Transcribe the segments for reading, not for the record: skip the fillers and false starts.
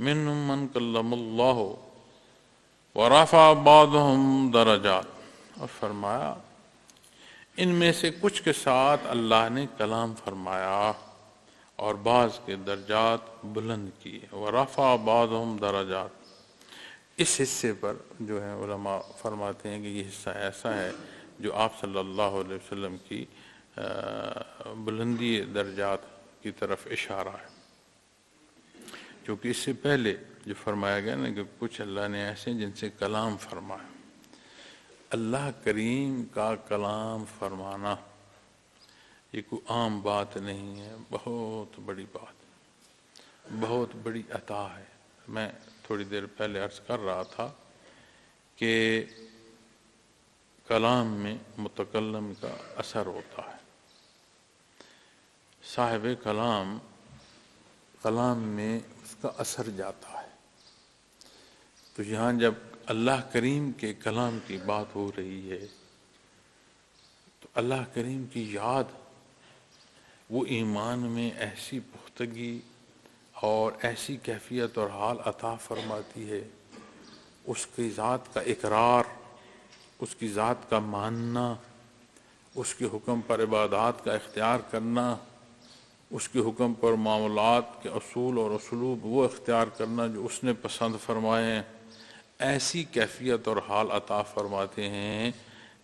منهم من کلم اللہ ورفع بعضهم درجات، اور فرمایا ان میں سے کچھ کے ساتھ اللہ نے کلام فرمایا اور بعض کے درجات بلند کیے۔ ورفع بعضهم درجات، اس حصے پر جو ہے علماء فرماتے ہیں کہ یہ حصہ ایسا ہے جو آپ صلی اللہ علیہ وسلم کی بلندی درجات کی طرف اشارہ ہے، کیونکہ اس سے پہلے جو فرمایا گیا نا کہ کچھ اللہ نے ایسے جن سے کلام فرمایا۔ اللہ کریم کا کلام فرمانا یہ کوئی عام بات نہیں ہے، بہت بڑی بات، بہت بڑی عطا ہے۔ میں تھوڑی دیر پہلے عرض کر رہا تھا کہ کلام میں متکلم کا اثر ہوتا ہے، صاحب کلام میں اس کا اثر جاتا ہے۔ تو یہاں جب اللہ کریم کے کلام کی بات ہو رہی ہے تو اللہ کریم کی یاد وہ ایمان میں ایسی پختگی اور ایسی کیفیت اور حال عطا فرماتی ہے، اس کی ذات کا اقرار، اس کی ذات کا ماننا، اس کے حکم پر عبادات کا اختیار کرنا، اس کے حکم پر معاملات کے اصول اور اسلوب وہ اختیار کرنا جو اس نے پسند فرمائے ہیں، ایسی کیفیت اور حال عطا فرماتے ہیں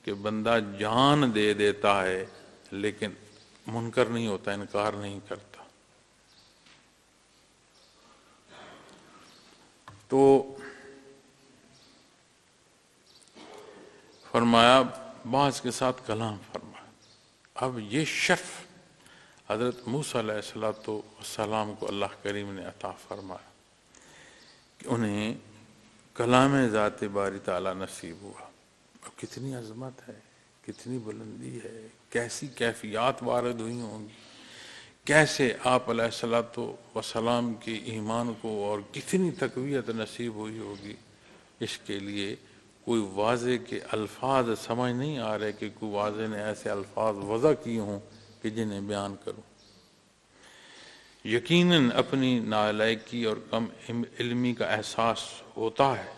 کہ بندہ جان دے دیتا ہے لیکن منکر نہیں ہوتا، انکار نہیں کرتا۔ تو فرمایا بعض کے ساتھ کلام فرمایا۔ اب یہ شرف حضرت موسیٰ علیہ السلام کو اللہ کریم نے عطا فرمایا کہ انہیں کلام ذات باری تعالیٰ نصیب ہوا۔ اب کتنی عظمت ہے، کتنی بلندی ہے، کیسی کیفیات وارد ہوئی ہوں گی، کیسے آپ علیہ السلام کے ایمان کو اور کتنی تقویت نصیب ہوئی ہوگی۔ اس کے لیے کوئی واضح کے الفاظ سمجھ نہیں آ رہے کہ کوئی واضح نے ایسے الفاظ وضع کیے ہوں کہ جنہیں بیان کروں۔ یقیناً اپنی نالائقی اور کم علمی کا احساس ہوتا ہے،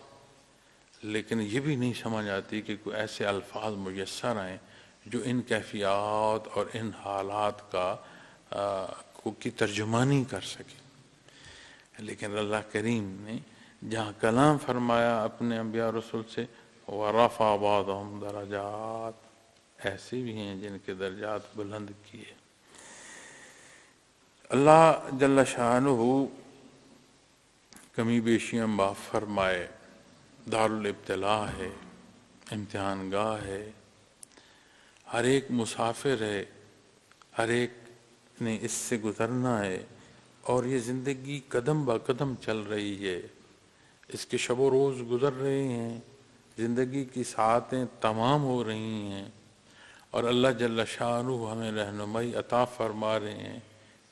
لیکن یہ بھی نہیں سمجھ آتی کہ کوئی ایسے الفاظ میسر آئیں جو ان کیفیات اور ان حالات کی ترجمانی کر سکے۔ لیکن اللہ کریم نے جہاں کلام فرمایا اپنے انبیاء رسول سے، وَرَفَعَ بَعْضَهُمْ دَرَجَاتٍ، ایسے بھی ہیں جن کے درجات بلند کیے۔ اللہ جل شانہ کمی بیشیاں معاف فرمائے، دارالابتلاء ہے، امتحان گاہ ہے، ہر ایک مسافر ہے، ہر ایک نے اس سے گزرنا ہے، اور یہ زندگی قدم با قدم چل رہی ہے، اس کے شب و روز گزر رہے ہیں، زندگی کی ساعتیں تمام ہو رہی ہیں، اور اللہ جل شانہ ہمیں رہنمائی عطا فرما رہے ہیں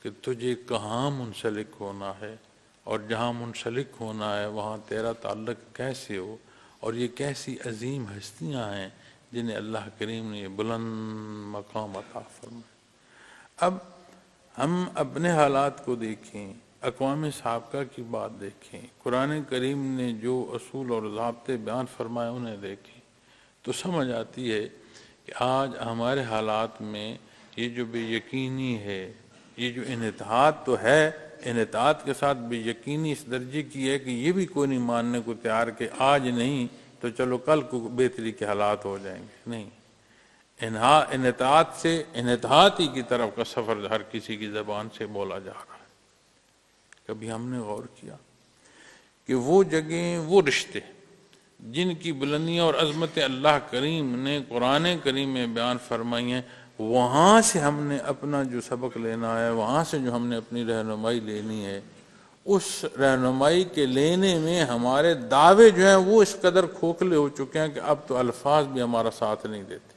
کہ تجھے کہاں منسلک ہونا ہے، اور جہاں منسلک ہونا ہے وہاں تیرا تعلق کیسے ہو، اور یہ کیسی عظیم ہستیاں ہیں جنہیں اللہ کریم نے بلند مقام عطا فرمایا۔ اب ہم اپنے حالات کو دیکھیں، اقوام سابقہ کی بات دیکھیں، قرآن کریم نے جو اصول اور ضابطے بیان فرمائے انہیں دیکھیں، تو سمجھ آتی ہے کہ آج ہمارے حالات میں یہ جو بے یقینی ہے، یہ جو انحطاط تو ہے، انحطاط کے ساتھ بے یقینی اس درجے کی ہے کہ یہ بھی کوئی نہیں ماننے کو تیار کہ آج نہیں تو چلو کل کو بہتری کے حالات ہو جائیں گے۔ نہیں، انحطاط سے انحطاط ہی کی طرف کا سفر ہر کسی کی زبان سے بولا جا رہا ہے۔ کبھی ہم نے غور کیا کہ وہ جگہیں، وہ رشتے جن کی بلندیاں اور عظمتیں اللہ کریم نے قرآن کریم میں بیان فرمائی ہیں، وہاں سے ہم نے اپنا جو سبق لینا ہے، وہاں سے جو ہم نے اپنی رہنمائی لینی ہے، اس رہنمائی کے لینے میں ہمارے دعوے جو ہیں وہ اس قدر کھوکھلے ہو چکے ہیں کہ اب تو الفاظ بھی ہمارا ساتھ نہیں دیتے۔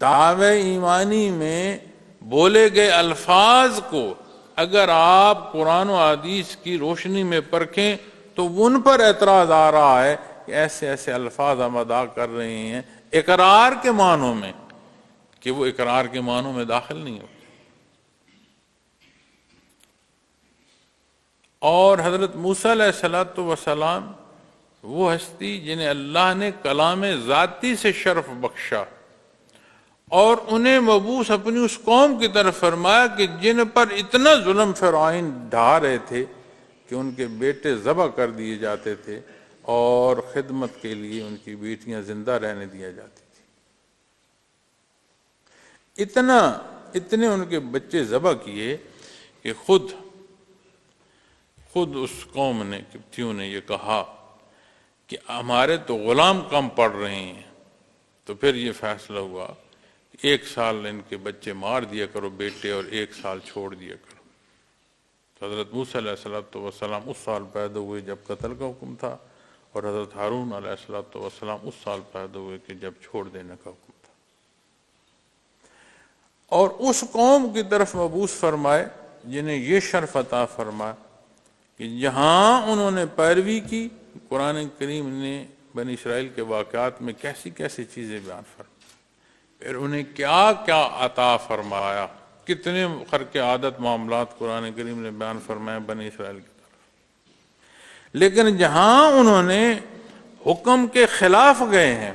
دعوے ایمانی میں بولے گئے الفاظ کو اگر آپ قرآن و حدیث کی روشنی میں پرکھیں تو ان پر اعتراض آ رہا ہے کہ ایسے ایسے الفاظ ہم ادا کر رہے ہیں اقرار کے معنوں میں کہ وہ اقرار کے معنوں میں داخل نہیں ہوتے۔ اور حضرت موسیٰ علیہ السلام وہ ہستی جنہیں اللہ نے کلام ذاتی سے شرف بخشا اور انہیں مبعوث اپنی اس قوم کی طرف فرمایا کہ جن پر اتنا ظلم فرعون ڈھا رہے تھے کہ ان کے بیٹے ذبح کر دیے جاتے تھے اور خدمت کے لیے ان کی بیٹیاں زندہ رہنے دیا جاتی تھی۔ اتنے ان کے بچے ذبح کیے کہ خود اس قوم نے، قبطیوں نے یہ کہا کہ ہمارے تو غلام کم پڑ رہے ہیں، تو پھر یہ فیصلہ ہوا کہ 1 سال ان کے بچے مار دیا کرو بیٹے اور 1 سال چھوڑ دیا کرو۔ تو حضرت موسیٰ علیہ السلام اس سال پیدا ہوئے جب قتل کا حکم تھا، اور حضرت ہارون علیہ السلام اس سال پیدا ہوئے کہ جب چھوڑ دینے کا حکم تھا۔ اور اس قوم کی طرف مبعوث فرمائے جنہیں یہ شرف عطا فرمائے کہ جہاں انہوں نے پیروی کی، قرآن کریم نے بنی اسرائیل کے واقعات میں کیسی کیسی چیزیں بیان فرمائیں، پھر انہیں کیا کیا عطا فرمایا، کتنے خرق عادت معاملات قرآن کریم نے بیان فرمائے بنی اسرائیل کی طرف۔ لیکن جہاں انہوں نے حکم کے خلاف گئے ہیں،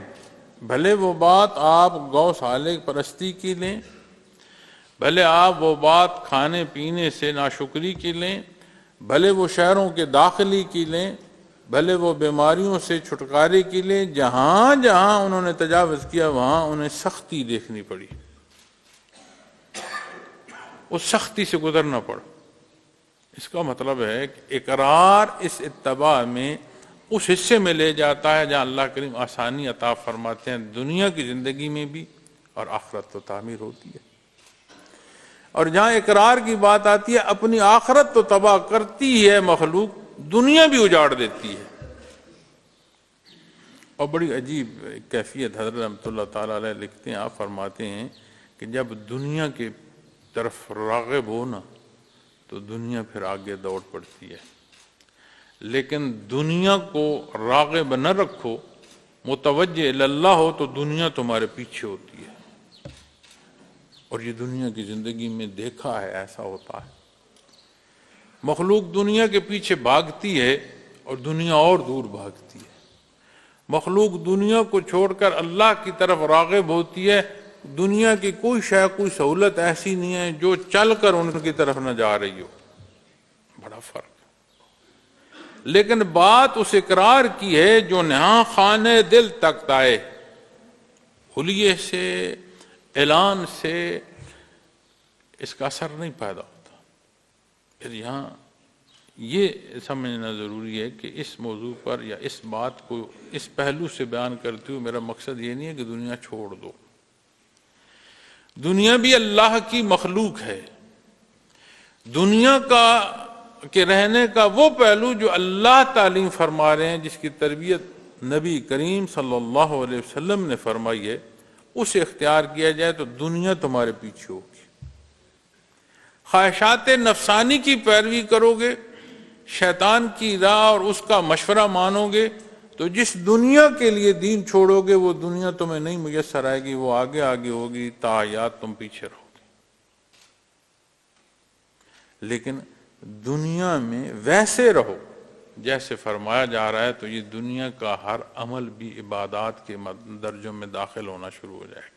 بھلے وہ بات آپ گو سالے پرستی کی لیں، بھلے آپ وہ بات کھانے پینے سے ناشکری کی لیں، بھلے وہ شہروں کے داخلی کی لیں، بھلے وہ بیماریوں سے چھٹکارے کی لیں، جہاں جہاں انہوں نے تجاوز کیا وہاں انہیں سختی دیکھنی پڑی، اس سختی سے گزرنا پڑا۔ اس کا مطلب ہے کہ اقرار اس اتباع میں اس حصے میں لے جاتا ہے جہاں اللہ کریم آسانی عطا فرماتے ہیں، دنیا کی زندگی میں بھی اور آخرت تو تعمیر ہوتی ہے، اور جہاں اقرار کی بات آتی ہے اپنی آخرت تو تباہ کرتی ہے مخلوق، دنیا بھی اجاڑ دیتی ہے۔ اور بڑی عجیب کیفیت حضرت رحمۃ اللہ تعالی علیہ لکھتے ہیں، آپ فرماتے ہیں کہ جب دنیا کے طرف راغب ہو نا تو دنیا پھر آگے دوڑ پڑتی ہے، لیکن دنیا کو راغب نہ رکھو، متوجہ اللہ ہو تو دنیا تمہارے پیچھے ہوتی ہے۔ اور یہ دنیا کی زندگی میں دیکھا ہے، ایسا ہوتا ہے، مخلوق دنیا کے پیچھے بھاگتی ہے اور دنیا اور دور بھاگتی ہے، مخلوق دنیا کو چھوڑ کر اللہ کی طرف راغب ہوتی ہے، دنیا کی کوئی شے، کوئی سہولت ایسی نہیں ہے جو چل کر ان کی طرف نہ جا رہی ہو، بڑا فرق۔ لیکن بات اس اقرار کی ہے جو نہاں خانے دل تک آئے، حلیے سے، اعلان سے اس کا اثر نہیں پیدا ہوتا۔ پھر یہاں یہ سمجھنا ضروری ہے کہ اس موضوع پر یا اس بات کو اس پہلو سے بیان کرتے ہوئے میرا مقصد یہ نہیں ہے کہ دنیا چھوڑ دو، دنیا بھی اللہ کی مخلوق ہے، دنیا کے رہنے کا وہ پہلو جو اللہ تعلیم فرما رہے ہیں، جس کی تربیت نبی کریم صلی اللہ علیہ وسلم نے فرمائی ہے، اسے اختیار کیا جائے تو دنیا تمہارے پیچھے ہوگی۔ خواہشات نفسانی کی پیروی کرو گے، شیطان کی راہ اور اس کا مشورہ مانو گے تو جس دنیا کے لیے دین چھوڑو گے وہ دنیا تمہیں نہیں میسر آئے گی، وہ آگے آگے ہوگی، تا حیات تم پیچھے رہو گے۔ لیکن دنیا میں ویسے رہو جیسے فرمایا جا رہا ہے، تو یہ دنیا کا ہر عمل بھی عبادات کے درجوں میں داخل ہونا شروع ہو جائے گا۔